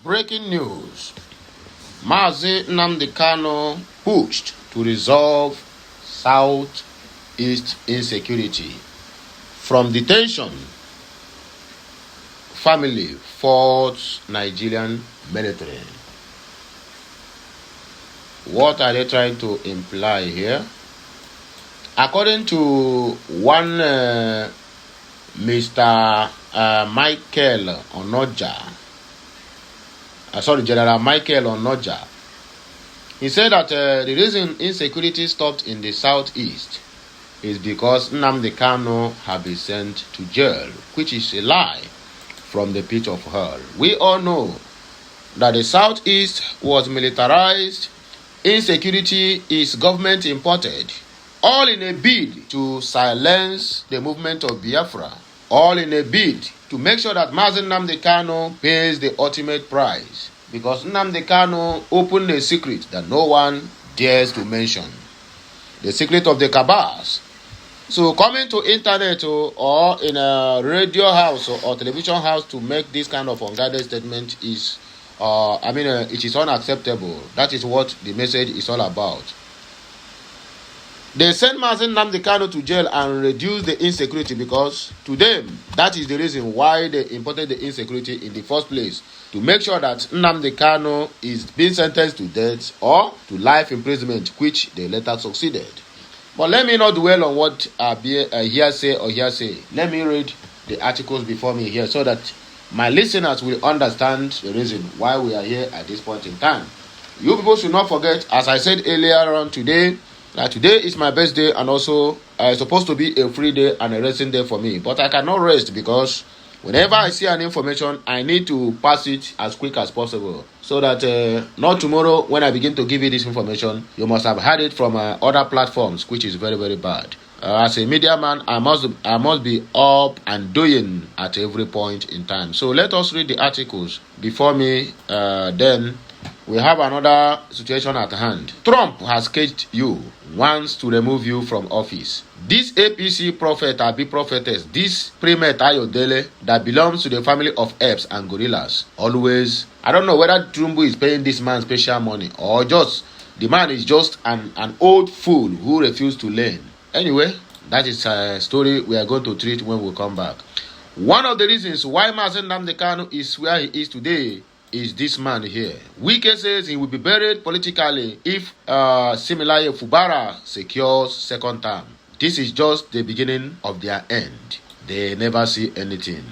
Breaking news. Mazi Nnamdi Kanu pushed to resolve Southeast insecurity. From detention, family fought Nigerian military. What are they trying to imply here? According to one Mr. Michael Onoja, General Michael Onoja, he said that the reason insecurity stopped in the southeast is because Nnamdi Kanu had been sent to jail, which is a lie from the pit of hell. We all know that the southeast was militarized, insecurity is government imported, all in a bid to silence the movement of Biafra, all in a bid to make sure that Mazi Nnamdi Kanu pays the ultimate price, because Nnamdi Kanu opened a secret that no one dares to mention, the secret of the cabals. So coming to internet or in a radio house or television house to make this kind of unguided statement is, it is unacceptable. That is what the message is all about. They sent Mazi Nnamdi Kanu to jail and reduced the insecurity because to them, that is the reason why they imported the insecurity in the first place, to make sure that Nnamdi Kanu is being sentenced to death or to life imprisonment, which they later succeeded. But let me not dwell on what hearsay. Let me read the articles before me here so that my listeners will understand the reason why we are here at this point in time. You people should not forget, as I said earlier on today, that today is my best day and also it's supposed to be a free day and a resting day for me. But I cannot rest because whenever I see an information, I need to pass it as quick as possible. So that not tomorrow when I begin to give you this information, you must have had it from other platforms, which is very, very bad. As a media man, I must be up and doing at every point in time. So let us read the articles before me. Then we have another situation at hand. Trump has caged you, wants to remove you from office. This APC prophet or prophetess, this Primet Ayodele that belongs to the family of apes and gorillas, always, I don't know whether Tinubu is paying this man special money or just the man is just an old fool who refused to learn. Anyway, that is a story we are going to treat when we come back. One of the reasons why Mazi Nnamdi Kanu is where he is today is this man here. Wike says he will be buried politically if similarly Fubara secures second term. This is just the beginning of their end. They never see anything.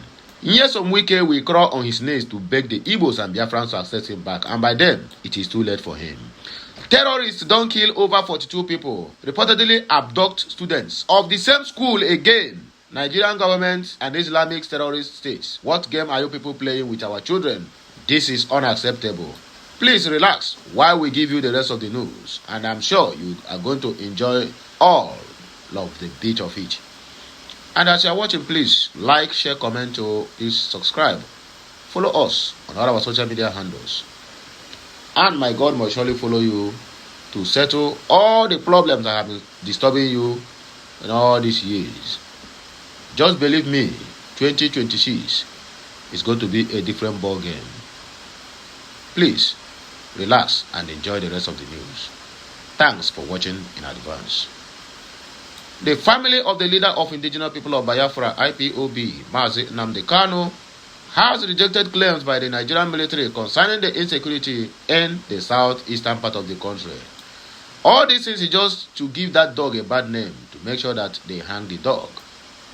Nyesom Wike will crawl on his knees to beg the Igbos and Biafrans to accept him back, and by then it is too late for him. Terrorists don't kill over 42 people, reportedly abduct students of the same school again. Nigerian government and Islamic terrorist states. What game are you people playing with our children? This is unacceptable. Please relax while we give you the rest of the news, and I'm sure you are going to enjoy all of the bit of it. And as you are watching, please like, share, comment, or please subscribe. Follow us on all our social media handles. And my God must surely follow you to settle all the problems that have been disturbing you in all these years. Just believe me, 2026 is going to be a different ball game. Please relax and enjoy the rest of the news. Thanks for watching in advance. The family of the leader of indigenous people of Biafra, IPOB, Mazi Nnamdi Kanu, has rejected claims by the Nigerian military concerning the insecurity in the southeastern part of the country. All this is just to give that dog a bad name, to make sure that they hang the dog.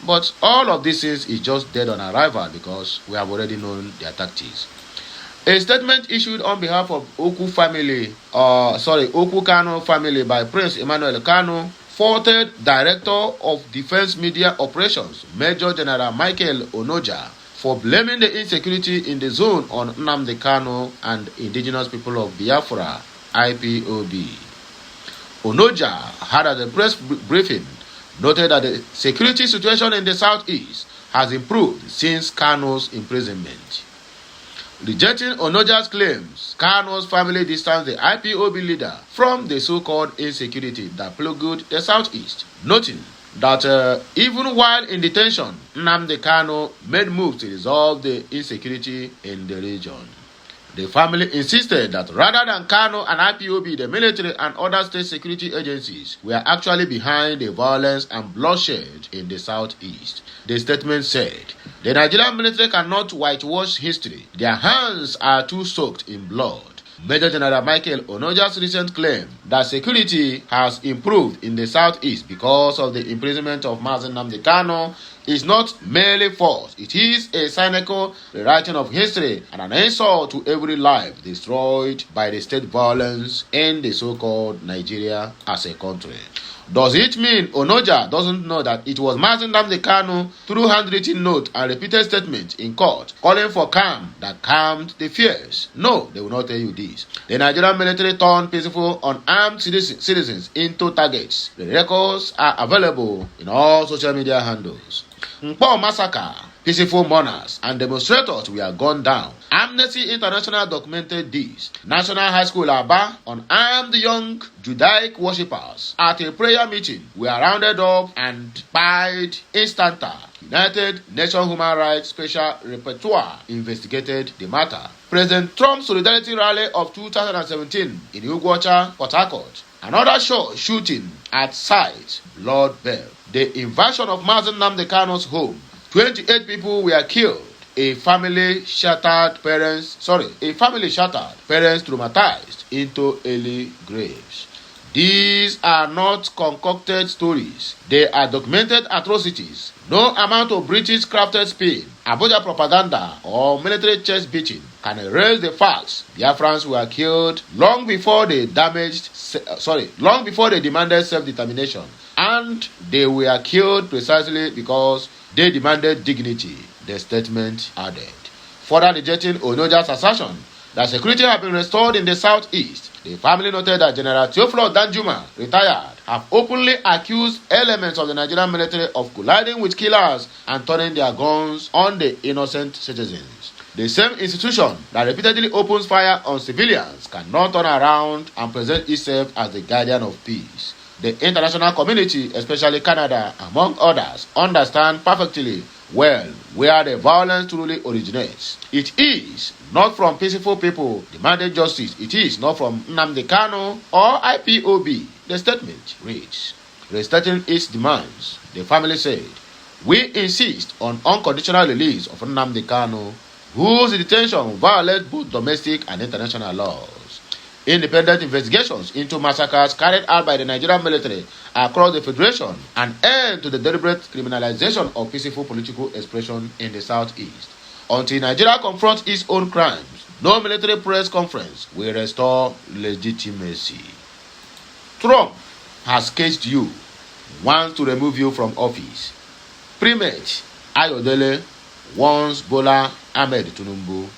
But all of this is just dead on arrival because we have already known their tactics. A statement issued on behalf of Oku Kanu family by Prince Emmanuel Kanu faulted Director of Defense Media Operations, Major General Michael Onoja, for blaming the insecurity in the zone on Nnamdi Kanu and indigenous people of Biafra, IPOB. Onoja had at the press briefing noted that the security situation in the southeast has improved since Kanu's imprisonment. Rejecting Onoja's claims, Kanu's family distanced the IPOB leader from the so-called insecurity that plagued the southeast, noting that even while in detention, Nnamdi Kanu made moves to resolve the insecurity in the region. The family insisted that rather than Kanu and IPOB, the military and other state security agencies were actually behind the violence and bloodshed in the southeast. The statement said, "The Nigerian military cannot whitewash history. Their hands are too soaked in blood." Major General Michael Onoja's recent claim that security has improved in the southeast because of the imprisonment of Mazi Nnamdi Kanu is not merely false. It is a cynical rewriting of history and an insult to every life destroyed by the state violence in the so-called Nigeria as a country. Does it mean Onoja doesn't know that it was Mazi Nnamdi Kanu through handwritten note and repeated statements in court calling for calm that calmed the fears? No, they will not tell you this. The Nigerian military turned peaceful unarmed citizens into targets. The records are available in all social media handles. Nkpo massacre, peaceful mourners and demonstrators were gunned down. Amnesty International documented this. National High School Aba, unarmed young Judaic worshippers at a prayer meeting were rounded up and pied instanta. United Nations Human Rights Special Rapporteur investigated the matter. President Trump's solidarity rally of 2017 in Inukwa, Port Harcourt. Another shooting at site, blood-bell. The invasion of Mazi Nnamdi Kanu's home. 28 people were killed. A family shattered, parents traumatized into early graves. These are not concocted stories. They are documented atrocities. No amount of British crafted spin, Abuja propaganda, or military chest beating can erase the facts. Biafrans were killed long before they demanded self-determination, and they were killed precisely because they demanded dignity, the statement added. Further rejecting Onoja's assertion that security had been restored in the southeast, the family noted that General Theophilus Danjuma, retired, have openly accused elements of the Nigerian military of colliding with killers and turning their guns on the innocent citizens. The same institution that repeatedly opens fire on civilians cannot turn around and present itself as the guardian of peace. The international community, especially Canada, among others, understand perfectly well where the violence truly originates. It is not from peaceful people demanding justice. It is not from Nnamdi Kanu or IPOB. The statement reads, restating its demands, the family said, "We insist on unconditional release of Nnamdi Kanu, whose detention violates both domestic and international laws. Independent investigations into massacres carried out by the Nigerian military across the Federation, an end to the deliberate criminalization of peaceful political expression in the southeast. Until Nigeria confronts its own crimes, no military press conference will restore legitimacy." Trump has caged you, wants to remove you from office. Primate Ayodele warns Bola Ahmed Tinubu.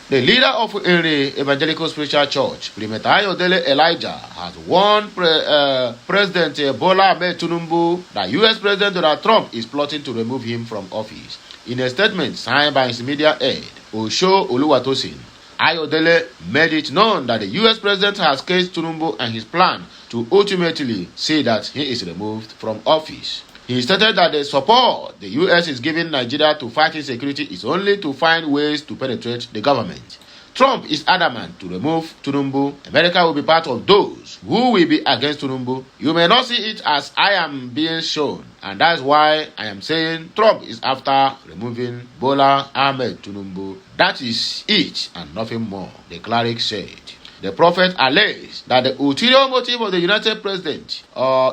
The leader of the Evangelical Spiritual Church, Primate Ayodele Elijah, has warned President Bola Ahmed Tinubu that U.S. President Donald Trump is plotting to remove him from office. In a statement signed by his media aide, Osho Oluwatosin, Ayodele made it known that the U.S. President has caged Tinubu and his plan to ultimately say that he is removed from office. He stated that the support the U.S. is giving Nigeria to fight insecurity is only to find ways to penetrate the government. Trump is adamant to remove Tinubu. America will be part of those who will be against Tinubu. You may not see it as I am being shown, and that's why I am saying Trump is after removing Bola Ahmed Tinubu. That is it and nothing more, the cleric said. The prophet alleged that the ulterior motive of the United President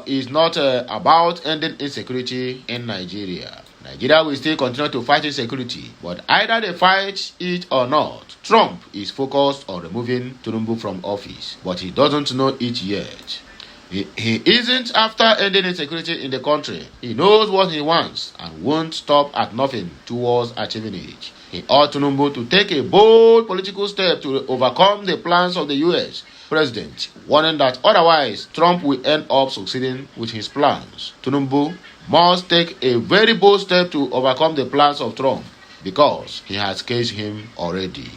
is not about ending insecurity in Nigeria. Nigeria will still continue to fight insecurity, but either they fight it or not, Trump is focused on removing Tinubu from office, but he doesn't know it yet. He isn't after ending insecurity in the country. He knows what he wants and won't stop at nothing towards achieving it. He ought Tinubu to take a bold political step to overcome the plans of the U.S. President, warning that otherwise Trump will end up succeeding with his plans. Tinubu must take a very bold step to overcome the plans of Trump because he has caged him already.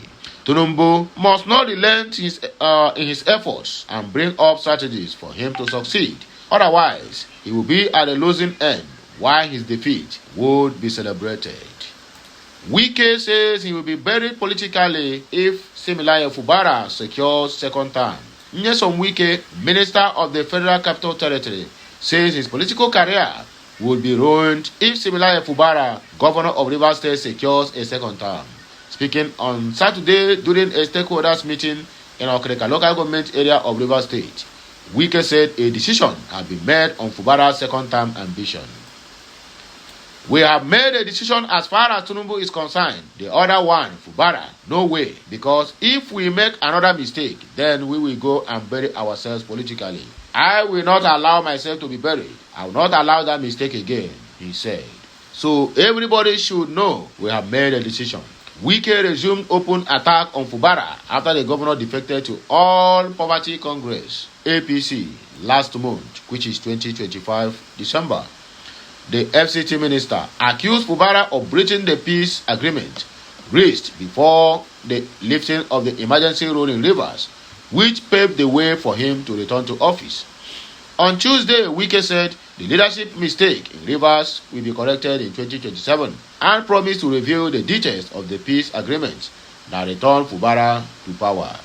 Tinubu must not relent in his efforts and bring up strategies for him to succeed. Otherwise, he will be at a losing end while his defeat would be celebrated. Wike says he will be buried politically if Similaye Fubara secures second term. Nyesom Wike, Minister of the Federal Capital Territory, says his political career would be ruined if Similaye Fubara, Governor of Rivers State, secures a second term. Speaking on Saturday during a stakeholders meeting in Okreka local government area of Rivers State, Wike said a decision had been made on Fubara's second term ambition. We have made a decision as far as Tinubu is concerned. The other one, Fubara, no way. Because if we make another mistake, then we will go and bury ourselves politically. I will not allow myself to be buried. I will not allow that mistake again, he said. So everybody should know we have made a decision. Wike resumed open attack on Fubara after the governor defected to All Poverty Congress, APC, last month, which is 2025 December. The FCT minister accused Fubara of breaching the peace agreement reached before the lifting of the emergency rule in Rivers, which paved the way for him to return to office. On Tuesday, Wike said the leadership mistake in Rivers will be corrected in 2027 and promised to reveal the details of the peace agreement that returned Fubara to power.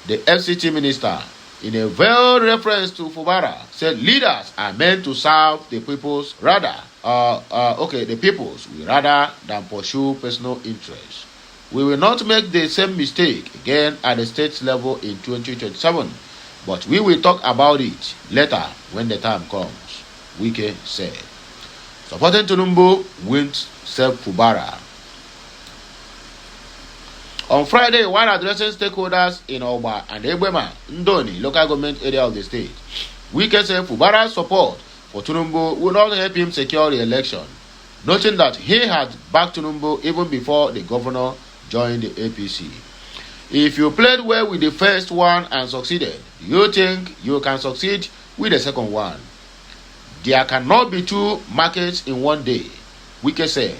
The FCT minister, in a veiled reference to Fubara, said leaders are meant to serve the peoples rather than pursue personal interests. We will not make the same mistake again at the state level in 2027, but we will talk about it later when the time comes, Wike said. Supporting Tinubu won't save Fubara. On Friday, while addressing stakeholders in Oba and Egbema, Ndoni, local government area of the state, Wike said Fubara's support for Tinubu will not help him secure the election, noting that he had backed Tinubu even before the governor joined the APC. If you played well with the first one and succeeded, you think you can succeed with the second one? There cannot be two markets in one day, Wike said,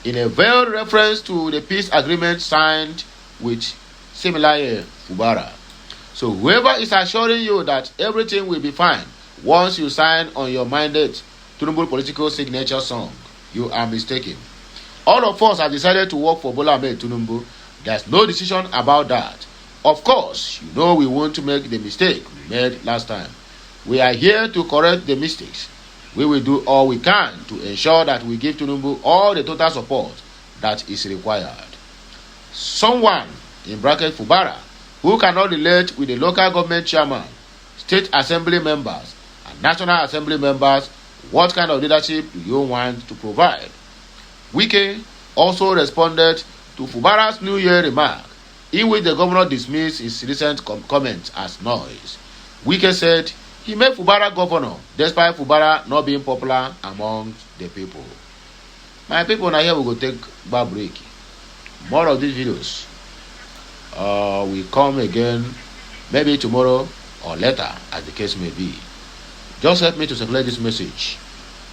in a veiled reference to the peace agreement signed with Similaye Fubara. So whoever is assuring you that everything will be fine once you sign on your mandate Tinubu political signature song, you are mistaken. All of us have decided to work for Bola Ahmed Tinubu. There's no decision about that. Of course, you know we want to make the mistake we made last time. We are here to correct the mistakes. We will do all we can to ensure that we give Tinubu all the total support that is required. Someone, in bracket Fubara, who cannot relate with the local government chairman, state assembly members, and national assembly members, what kind of leadership do you want to provide? Wike also responded to Fubara's New Year remark, in which the governor dismissed his recent comments as noise. Wike said he made Fubara governor despite Fubara not being popular among the people. My people, now here we go take a break. More of these videos will come again maybe tomorrow or later, as the case may be. Just help me to circulate this message.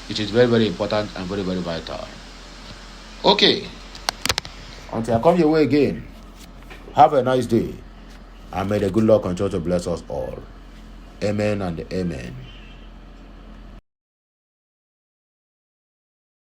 It is very, very important and very, very vital. Okay. Until I come your way again, have a nice day. And may the good Lord continue to bless us all. Amen and amen.